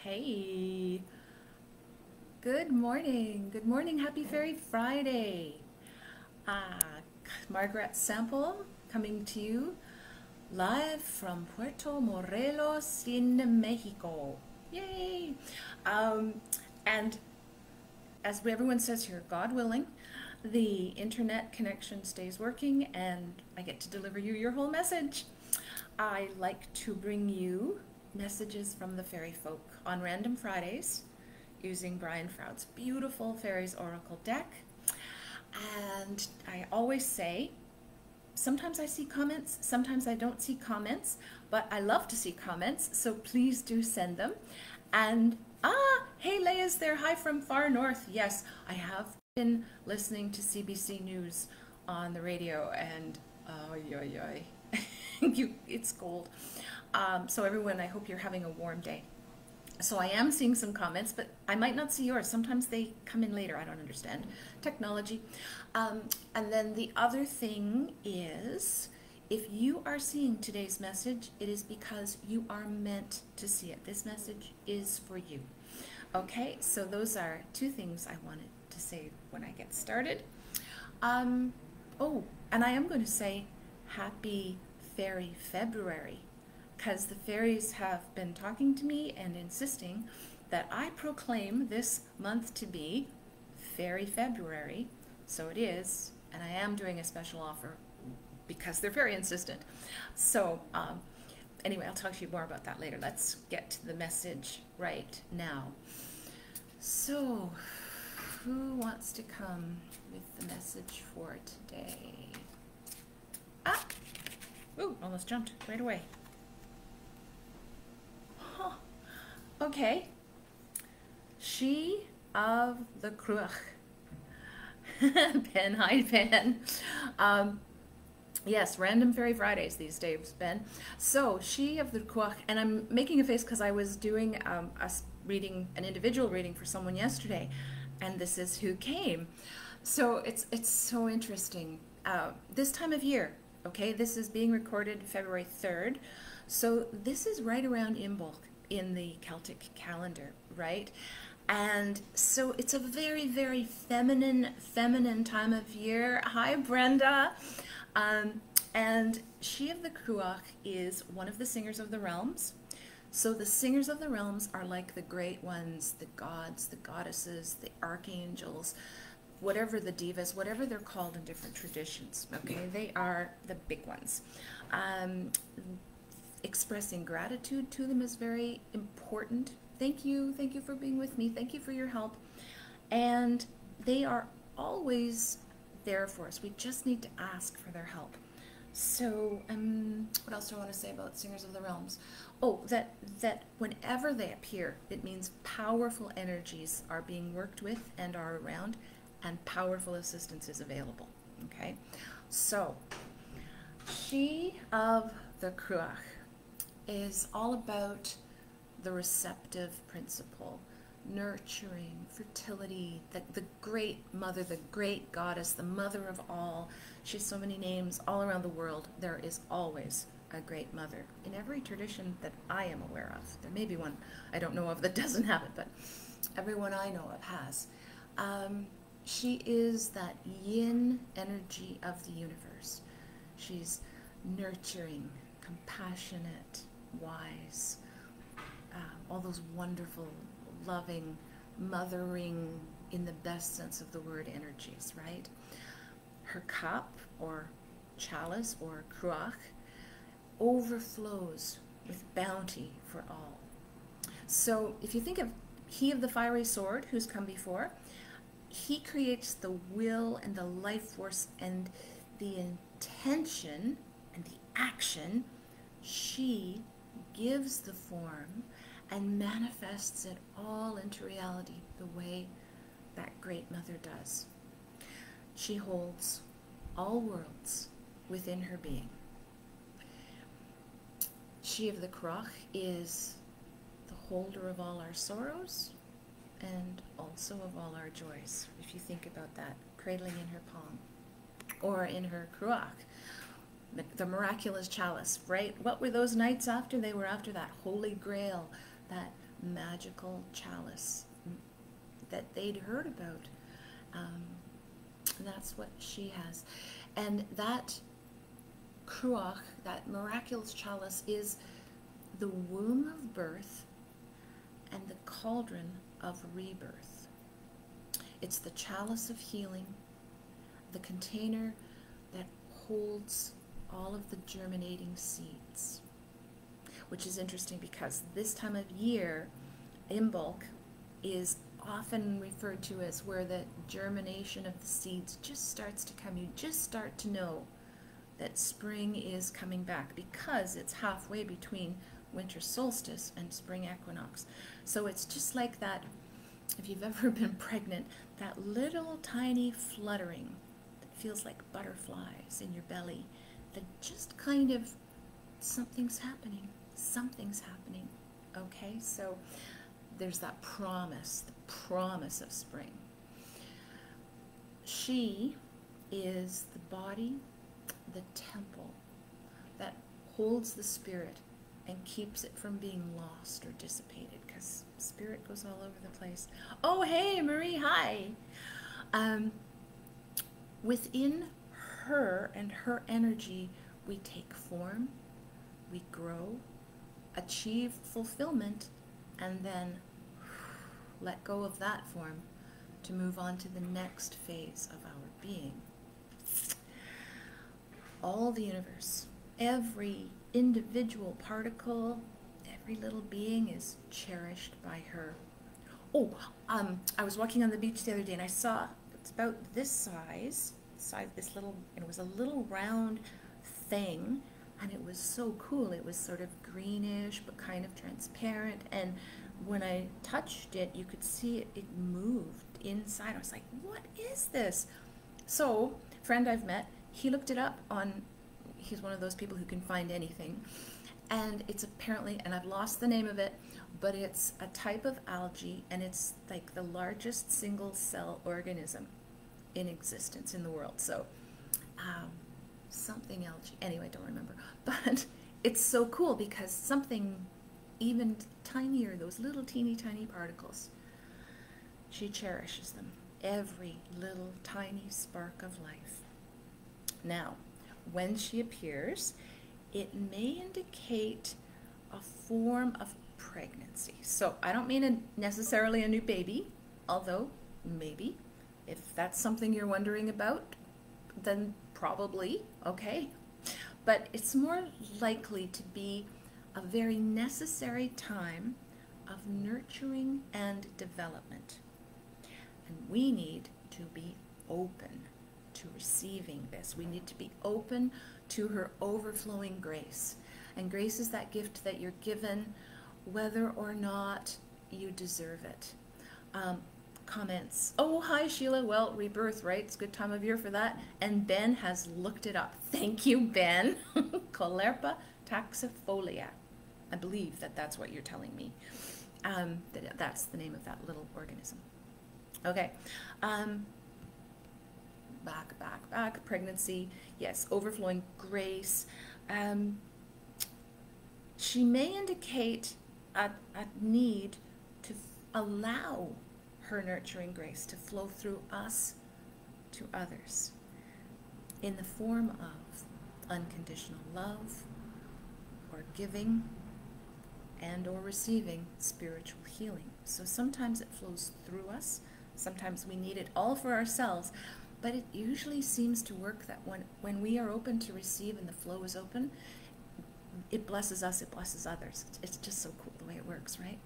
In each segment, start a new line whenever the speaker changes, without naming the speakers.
Hey, good morning. Good morning. Happy Fairy Friday. Uh, Margaret Sample coming to you live from Puerto Morelos in Mexico. Yay! Um, and as everyone says here, God willing, the internet connection stays working and I get to deliver you your whole message. I like to bring you messages from the fairy folk on random Fridays using Brian Froud's beautiful Fairies Oracle deck. And I always say, sometimes I see comments, sometimes I don't see comments, but I love to see comments, so please do send them. And, hey, Leia's there. Hi from far north. Yes, I have been listening to CBC News on the radio, and it's cold. So everyone, I hope you're having a warm day. So I am seeing some comments, but I might not see yours. Sometimes they come in later. I don't understand technology. And then the other thing is, if you are seeing today's message, it is because you are meant to see it. This message is for you. Okay, so those are two things I wanted to say when I get started. Oh, and I am going to say happy Fairy February, because the fairies have been talking to me and insisting that I proclaim this month to be Fairy February. So it is, and I am doing a special offer because they're very insistent. So anyway, I'll talk to you more about that later. Let's get to the message right now. So, who wants to come with the message for today? Ah! Ooh, almost jumped right away. Huh. Okay. She of the Cruach. Ben, hi Ben. Yes, random Fairy Fridays these days, Ben. So, she of the Cruach, and I'm making a face because I was doing an individual reading for someone yesterday, and this is who came. So it's so interesting. This time of year, okay, this is being recorded February 3rd, so this is right around Imbolc in the Celtic calendar, right? And so it's a very, very feminine time of year. Hi, Brenda. And she of the Cruach is one of the singers of the realms. So the singers of the realms are like the great ones, the gods, the goddesses, the archangels, whatever the divas, whatever they're called in different traditions, okay? They are the big ones. Expressing gratitude to them is very important. Thank you for being with me. Thank you for your help. And they are always there for us. We just need to ask for their help. So, what else do I want to say about Singers of the Realms? Oh, that whenever they appear, it means powerful energies are being worked with and are around, and powerful assistance is available. Okay? So, she of the Cruach is all about the receptive principle, nurturing, fertility, the great mother, the great goddess, the mother of all. She has so many names all around the world. There is always a great mother in every tradition that I am aware of. There may be one I don't know of that doesn't have it, but everyone I know of has. She is that yin energy of the universe. She's nurturing, compassionate, wise, all those wonderful, loving, mothering, in the best sense of the word, energies, right? Her cup, or chalice, or cruach, overflows with bounty for all. So if you think of he of the fiery sword, who's come before, he creates the will and the life force and the intention and the action. She gives the form and manifests it all into reality the way that great mother does. She holds all worlds within her being. She of the Cruach is the holder of all our sorrows and also of all our joys, if you think about that, cradling in her palm or in her Cruach. The miraculous chalice, right? What were those nights after? They were after that holy grail, that magical chalice that they'd heard about. That's what she has. And that Cruach, that miraculous chalice, is the womb of birth and the cauldron of rebirth. It's the chalice of healing, the container that holds all of the germinating seeds. Which is interesting because this time of year, Imbolc is often referred to as where the germination of the seeds just starts to come. You just start to know that spring is coming back because it's halfway between winter solstice and spring equinox. So it's just like that, if you've ever been pregnant, that little tiny fluttering that feels like butterflies in your belly, that just kind of, something's happening, okay? So there's that promise, the promise of spring. She is the body, the temple that holds the spirit and keeps it from being lost or dissipated, because spirit goes all over the place. Oh, hey, Marie, hi. Within her and her energy, we take form, we grow, achieve fulfillment, and then let go of that form to move on to the next phase of our being. All the universe, every individual particle, every little being is cherished by her. Oh, I was walking on the beach the other day and I saw, it's about this size, this little, and it was a little round thing, and it was so cool. It was sort of greenish but kind of transparent, and when I touched it, you could see it moved inside. I was like, what is this? So, a friend I've met, he looked it up on, he's one of those people who can find anything, and it's apparently, and I've lost the name of it, but it's a type of algae, and it's like the largest single cell organism in existence in the world. So something algae, anyway, don't remember, but it's so cool because something even tinier, those little teeny tiny particles, she cherishes them, every little tiny spark of life. Now, when she appears, it may indicate a form of pregnancy. So I don't mean necessarily a new baby, although maybe. If that's something you're wondering about, then probably, okay. But it's more likely to be a very necessary time of nurturing and development. And we need to be open to receiving this. We need to be open to her overflowing grace. And grace is that gift that you're given whether or not you deserve it. Comments. Oh, hi, Sheila. Well, rebirth, right? It's a good time of year for that. And Ben has looked it up. Thank you, Ben. Caulerpa taxifolia. I believe that that's what you're telling me. That's the name of that little organism. Okay. Back. Pregnancy. Yes, overflowing grace. She may indicate a need to allow her nurturing grace to flow through us to others in the form of unconditional love or giving and or receiving spiritual healing. So sometimes it flows through us, sometimes we need it all for ourselves, but it usually seems to work that when we are open to receive and the flow is open, it blesses us, it blesses others. It's just so cool the way it works, right?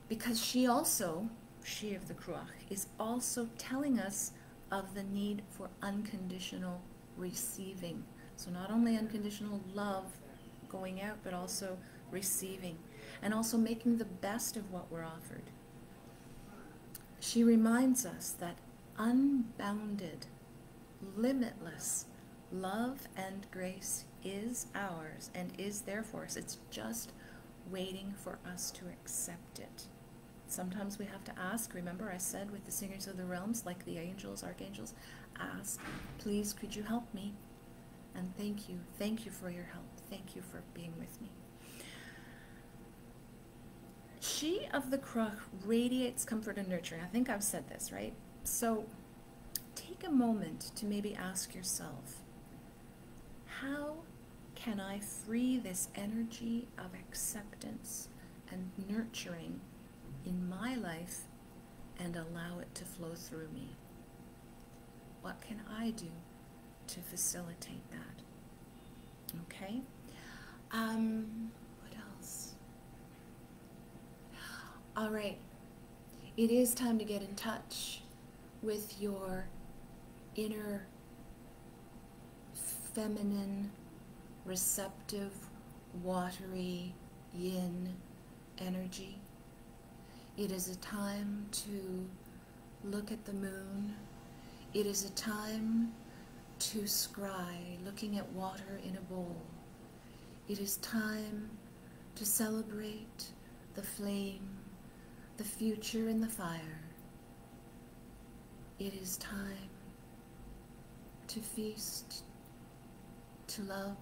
Because she of the Cruach, is also telling us of the need for unconditional receiving. So not only unconditional love going out, but also receiving, and also making the best of what we're offered. She reminds us that unbounded, limitless love and grace is ours and is there for us. It's just waiting for us to accept it. Sometimes we have to ask. Remember I said with the singers of the realms, like the angels, archangels, ask, please could you help me? And thank you for your help. Thank you for being with me. energy of the Cruach radiates comfort and nurturing. I think I've said this, right? So take a moment to maybe ask yourself, how can I free this energy of acceptance and nurturing in my life and allow it to flow through me? What can I do to facilitate that? Okay. What else? All right. It is time to get in touch with your inner feminine, receptive, watery yin energy. It is a time to look at the moon. It is a time to scry, looking at water in a bowl. It is time to celebrate the flame, the future in the fire. It is time to feast, to love,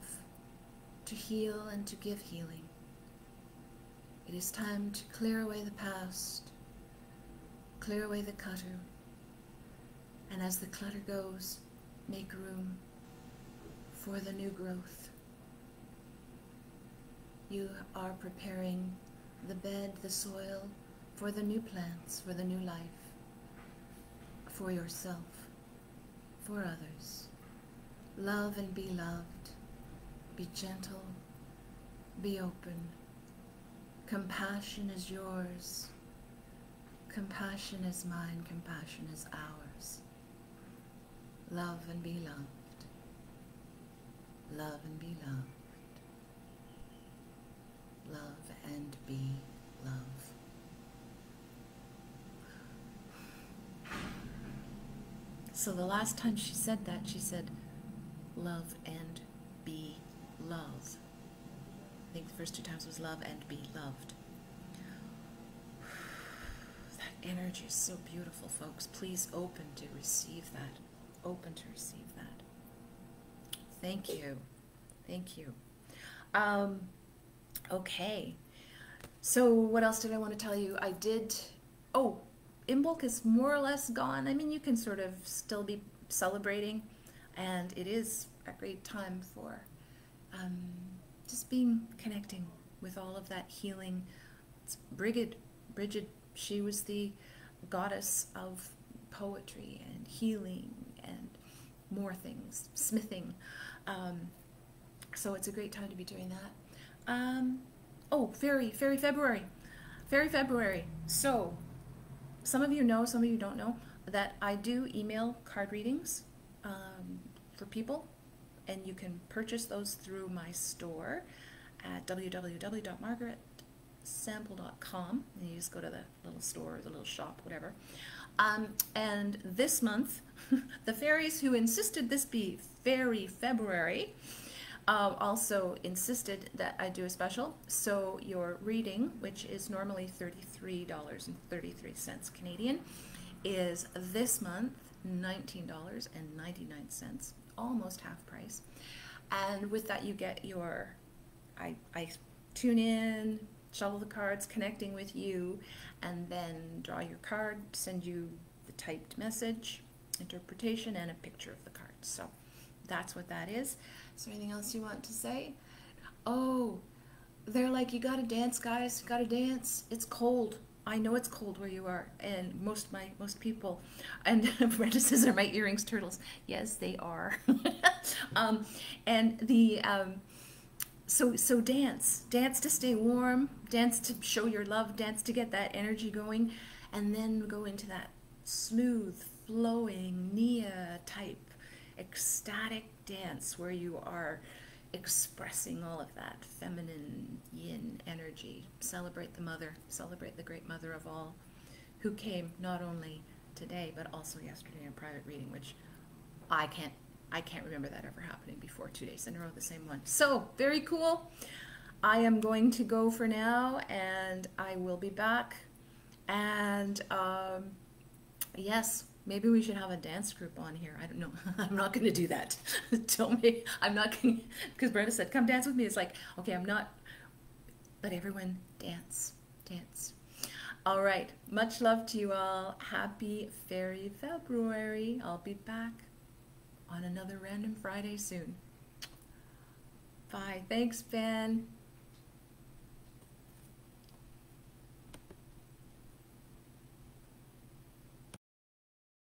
to heal and to give healing. It is time to clear away the past, clear away the clutter, and as the clutter goes, make room for the new growth. You are preparing the bed, the soil, for the new plants, for the new life, for yourself, for others. Love and be loved. Be gentle. Be open. Compassion is yours. Compassion is mine. Compassion is ours. Love and be loved. Love and be loved. Love and be love. So the last time she said that, she said, love and be love. I think the first two times was love and be loved. That energy is so beautiful, folks. Please open to receive that. Open to receive that. Thank you. Thank you. Okay. So what else did I want to tell you? I did... Oh, Imbolc is more or less gone. I mean, you can sort of still be celebrating, and it is a great time for just connecting with all of that healing. It's Bridget, she was the goddess of poetry and healing and more things, smithing. So it's a great time to be doing that. Oh, Faery February. Faery February. So, some of you know, some of you don't know, that I do email card readings for people, and you can purchase those through my store at www.margaretsample.com, and you just go to the little store, the little shop, whatever. And this month, the fairies who insisted this be Faery February also insisted that I do a special. So your reading, which is normally $33.33 Canadian, is this month $19.99, almost half price. And with that you get your, I tune in, shuffle the cards, connecting with you, and then draw your card, send you the typed message, interpretation, and a picture of the card. So that's what that is. Is there anything else you want to say? Oh, they're like, you gotta dance, guys, you gotta dance. It's cold. I know it's cold where you are, and most people. And Brenda says, are my earrings turtles? Yes, they are. And the so dance to stay warm, dance to show your love, dance to get that energy going, and then go into that smooth, flowing Nia type ecstatic dance where you are expressing all of that feminine yin energy. Celebrate the mother, celebrate the great mother of all, who came not only today but also yesterday in private reading, which I can't remember that ever happening before, 2 days in a row, the same one. So very cool. I am going to go for now, and I will be back. And yes, maybe we should have a dance group on here. I don't know. I'm not going to do that. Don't me. I'm not going to, because Brenda said, come dance with me. It's like, okay, I'm not. But everyone dance, dance. All right. Much love to you all. Happy Fairy February. I'll be back on another Random Friday soon. Bye. Thanks, Ben.